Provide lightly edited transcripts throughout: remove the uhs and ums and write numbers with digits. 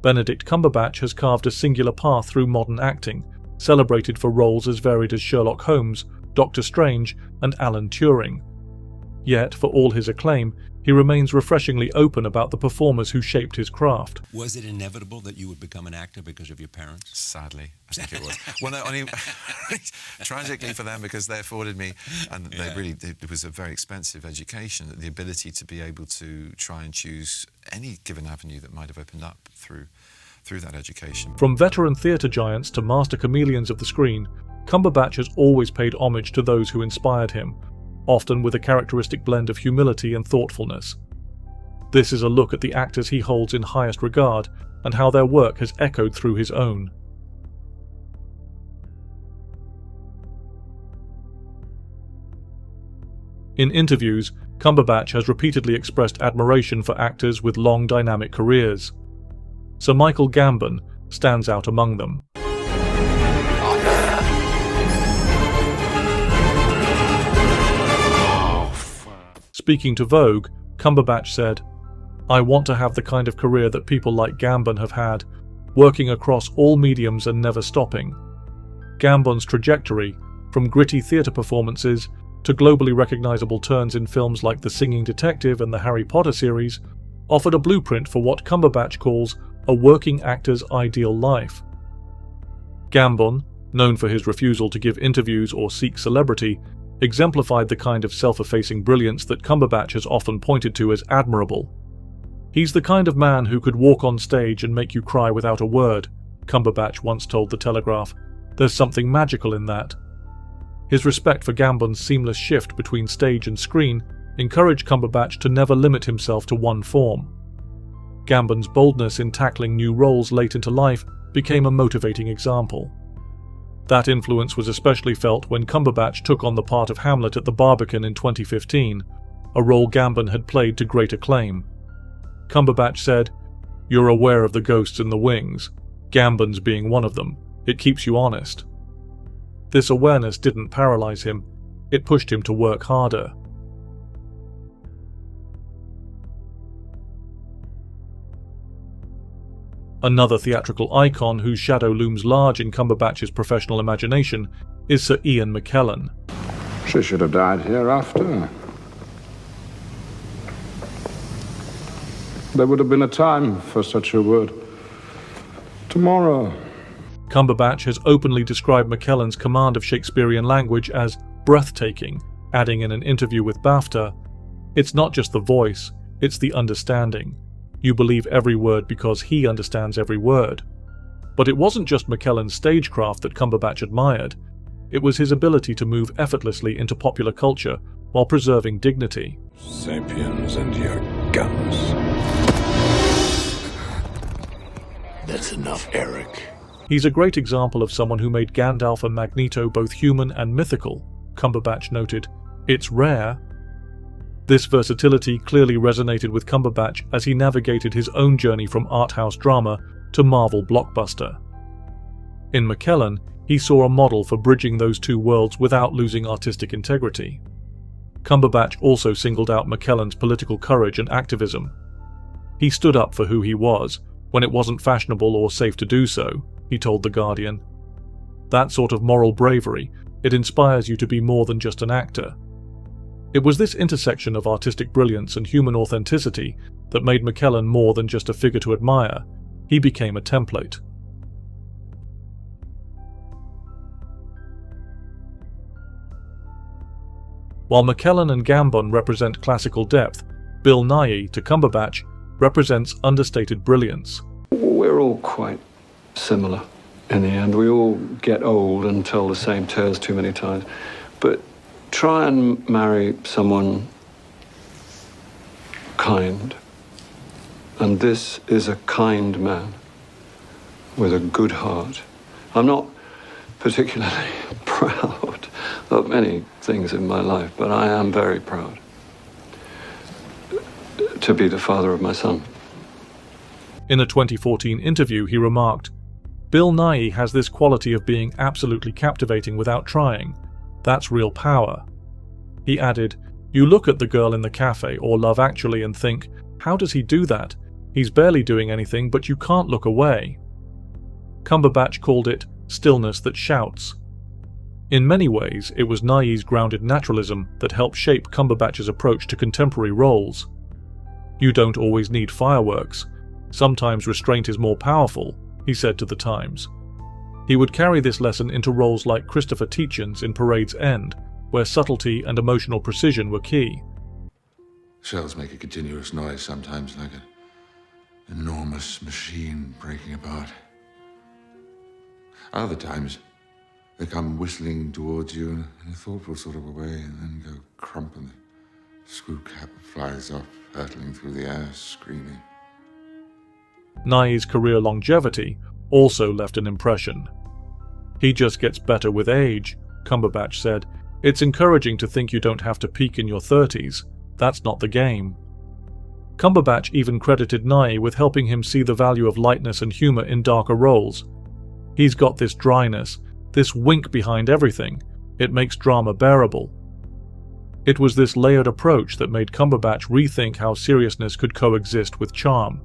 Benedict Cumberbatch has carved a singular path through modern acting, celebrated for roles as varied as Sherlock Holmes, Doctor Strange, and Alan Turing. Yet, for all his acclaim, he remains refreshingly open about the performers who shaped his craft. Was it inevitable that you would become an actor because of your parents? Sadly, I think it was. Well, no, only tragically for them, because they afforded me, and it was a very expensive education, the ability to be able to try and choose any given avenue that might have opened up through that education. From veteran theatre giants to master chameleons of the screen, Cumberbatch has always paid homage to those who inspired him, often with a characteristic blend of humility and thoughtfulness. This is a look at the actors he holds in highest regard and how their work has echoed through his own. In interviews, Cumberbatch has repeatedly expressed admiration for actors with long dynamic careers. Sir Michael Gambon stands out among them. Speaking to Vogue, Cumberbatch said, "I want to have the kind of career that people like Gambon have had, working across all mediums and never stopping." Gambon's trajectory, from gritty theatre performances to globally recognisable turns in films like The Singing Detective and the Harry Potter series, offered a blueprint for what Cumberbatch calls a working actor's ideal life. Gambon, known for his refusal to give interviews or seek celebrity, exemplified the kind of self-effacing brilliance that Cumberbatch has often pointed to as admirable. "He's the kind of man who could walk on stage and make you cry without a word," Cumberbatch once told The Telegraph. "There's something magical in that." His respect for Gambon's seamless shift between stage and screen encouraged Cumberbatch to never limit himself to one form. Gambon's boldness in tackling new roles late into life became a motivating example. That influence was especially felt when Cumberbatch took on the part of Hamlet at the Barbican in 2015, a role Gambon had played to great acclaim. Cumberbatch said, "You're aware of the ghosts in the wings, Gambon's being one of them. It keeps you honest." This awareness didn't paralyze him, it pushed him to work harder. Another theatrical icon whose shadow looms large in Cumberbatch's professional imagination is Sir Ian McKellen. She should have died hereafter. There would have been a time for such a word. Tomorrow. Cumberbatch has openly described McKellen's command of Shakespearean language as breathtaking, adding in an interview with BAFTA, "It's not just the voice, it's the understanding. You believe every word because he understands every word." But it wasn't just McKellen's stagecraft that Cumberbatch admired. It was his ability to move effortlessly into popular culture while preserving dignity. Sapiens and your guns. That's enough, Eric. He's a great example of someone who made Gandalf and Magneto both human and mythical, Cumberbatch noted. "It's rare." This versatility clearly resonated with Cumberbatch as he navigated his own journey from art house drama to Marvel blockbuster. In McKellen, he saw a model for bridging those two worlds without losing artistic integrity. Cumberbatch also singled out McKellen's political courage and activism. He stood up for who he was, when it wasn't fashionable or safe to do so, he told The Guardian. That sort of moral bravery, it inspires you to be more than just an actor. It was this intersection of artistic brilliance and human authenticity that made McKellen more than just a figure to admire. He became a template. While McKellen and Gambon represent classical depth, Bill Nighy, to Cumberbatch, represents understated brilliance. We're all quite similar in the end. We all get old and tell the same tales too many times. But try and marry someone kind. And this is a kind man with a good heart. I'm not particularly proud of many things in my life, but I am very proud to be the father of my son. In a 2014 interview, he remarked, "Bill Nighy has this quality of being absolutely captivating without trying. That's real power." He added, "You look at The Girl in the Cafe or Love Actually and think, how does he do that? He's barely doing anything, but you can't look away. Cumberbatch called it stillness that shouts. In many ways, it was Nighy's grounded naturalism that helped shape Cumberbatch's approach to contemporary roles. You don't always need fireworks. Sometimes restraint is more powerful, he said to The Times. He would carry this lesson into roles like Christopher Tietjen's in Parade's End, where subtlety and emotional precision were key. Shells make a continuous noise sometimes, like an enormous machine breaking apart. Other times, they come whistling towards you in a thoughtful sort of a way and then go crump and the screw cap flies off, hurtling through the air, screaming. Nighy's career longevity also left an impression. He just gets better with age, Cumberbatch said. It's encouraging to think you don't have to peak in your 30s. That's not the game. Cumberbatch even credited Nighy with helping him see the value of lightness and humour in darker roles. He's got this dryness, this wink behind everything. It makes drama bearable. It was this layered approach that made Cumberbatch rethink how seriousness could coexist with charm.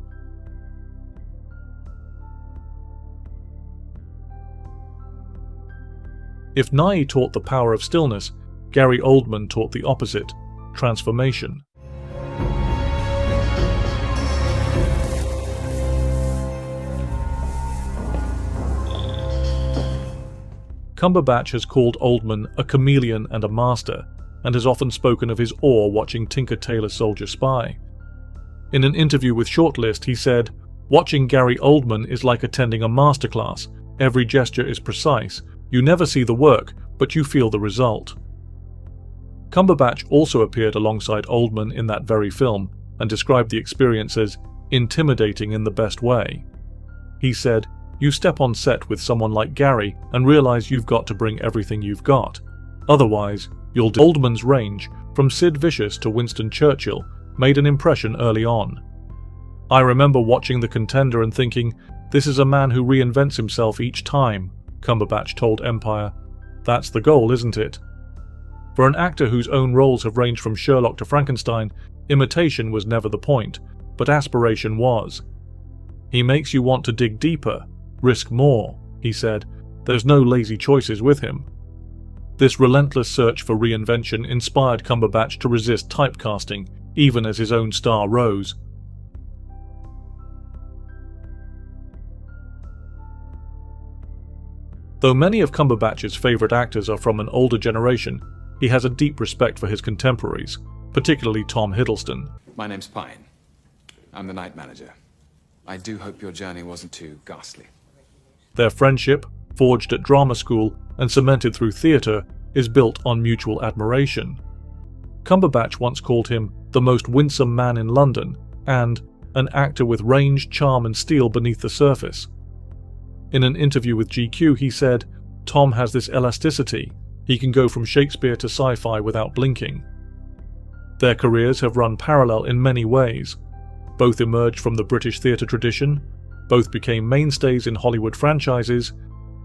If Nighy taught the power of stillness, Gary Oldman taught the opposite, transformation. Cumberbatch has called Oldman a chameleon and a master, and has often spoken of his awe watching Tinker Tailor Soldier Spy. In an interview with Shortlist, he said, "Watching Gary Oldman is like attending a masterclass. Every gesture is precise. You never see the work, but you feel the result." Cumberbatch also appeared alongside Oldman in that very film and described the experience as intimidating in the best way. He said, "You step on set with someone like Gary and realize you've got to bring everything you've got. Otherwise, you'll do." Oldman's range, from Sid Vicious to Winston Churchill, made an impression early on. "I remember watching The Contender and thinking, this is a man who reinvents himself each time," Cumberbatch told Empire. "That's the goal, isn't it?" For an actor whose own roles have ranged from Sherlock to Frankenstein, imitation was never the point, but aspiration was. "He makes you want to dig deeper, risk more," he said. "There's no lazy choices with him." This relentless search for reinvention inspired Cumberbatch to resist typecasting, even as his own star rose. Though many of Cumberbatch's favourite actors are from an older generation, he has a deep respect for his contemporaries, particularly Tom Hiddleston. My name's Pine. I'm the night manager. I do hope your journey wasn't too ghastly. Their friendship, forged at drama school and cemented through theatre, is built on mutual admiration. Cumberbatch once called him the most winsome man in London and an actor with range, charm and steel beneath the surface. In an interview with GQ, he said, "Tom has this elasticity. He can go from Shakespeare to sci-fi without blinking." Their careers have run parallel in many ways. Both emerged from the British theatre tradition, both became mainstays in Hollywood franchises,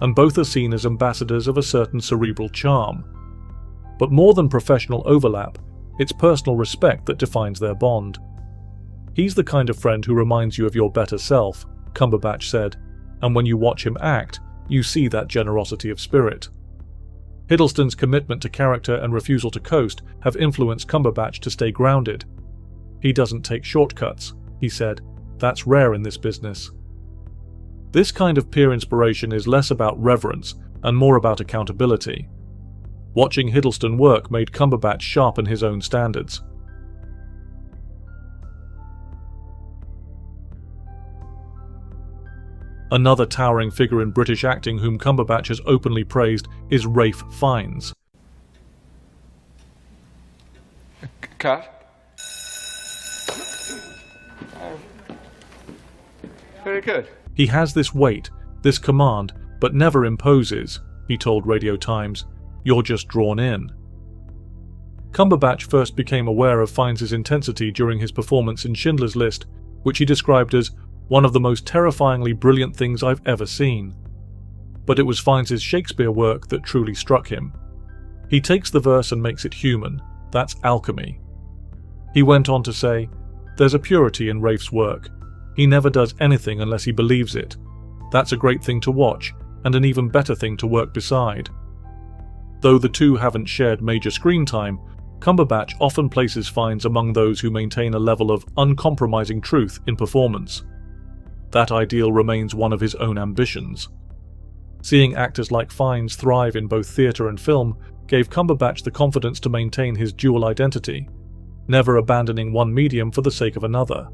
and both are seen as ambassadors of a certain cerebral charm. But more than professional overlap, it's personal respect that defines their bond. "He's the kind of friend who reminds you of your better self," Cumberbatch said, "and when you watch him act, you see that generosity of spirit." Hiddleston's commitment to character and refusal to coast have influenced Cumberbatch to stay grounded. "He doesn't take shortcuts," he said. "That's rare in this business." This kind of peer inspiration is less about reverence and more about accountability. Watching Hiddleston work made Cumberbatch sharpen his own standards. Another towering figure in British acting whom Cumberbatch has openly praised is Rafe Fines. Cut. Very good. He has this weight, this command, but never imposes, he told Radio Times. "You're just drawn in." Cumberbatch first became aware of Fiennes' intensity during his performance in Schindler's List, which he described as one of the most terrifyingly brilliant things I've ever seen. But it was Fiennes' Shakespeare work that truly struck him. He takes the verse and makes it human. That's alchemy. He went on to say, "There's a purity in Rafe's work. He never does anything unless he believes it. That's a great thing to watch, and an even better thing to work beside. Though the two haven't shared major screen time, Cumberbatch often places Fines among those who maintain a level of uncompromising truth in performance. That ideal remains one of his own ambitions. Seeing actors like Fines thrive in both theatre and film gave Cumberbatch the confidence to maintain his dual identity, never abandoning one medium for the sake of another.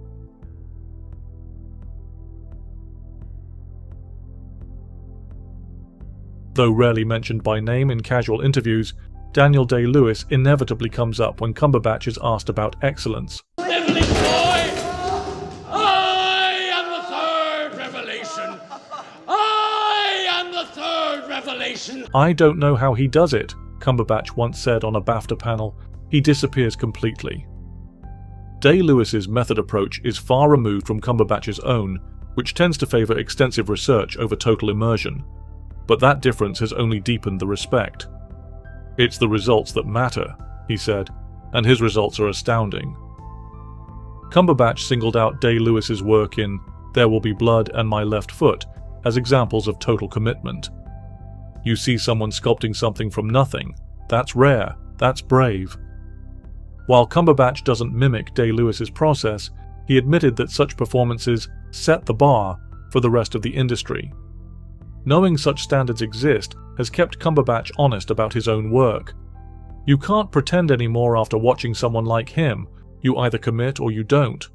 Though rarely mentioned by name in casual interviews, Daniel Day-Lewis inevitably comes up when Cumberbatch is asked about excellence. Evelyn boy! I am the third revelation! I am the third revelation! "I don't know how he does it," Cumberbatch once said on a BAFTA panel. "He disappears completely." Day-Lewis's method approach is far removed from Cumberbatch's own, which tends to favour extensive research over total immersion. But that difference has only deepened the respect. "It's the results that matter," he said, and his results are astounding. Cumberbatch singled out Day-Lewis's work in There Will Be Blood and My Left Foot as examples of total commitment. You see someone sculpting something from nothing. That's rare. That's brave. While Cumberbatch doesn't mimic Day-Lewis's process, he admitted that such performances set the bar for the rest of the industry. Knowing such standards exist has kept Cumberbatch honest about his own work. You can't pretend anymore after watching someone like him. You either commit or you don't.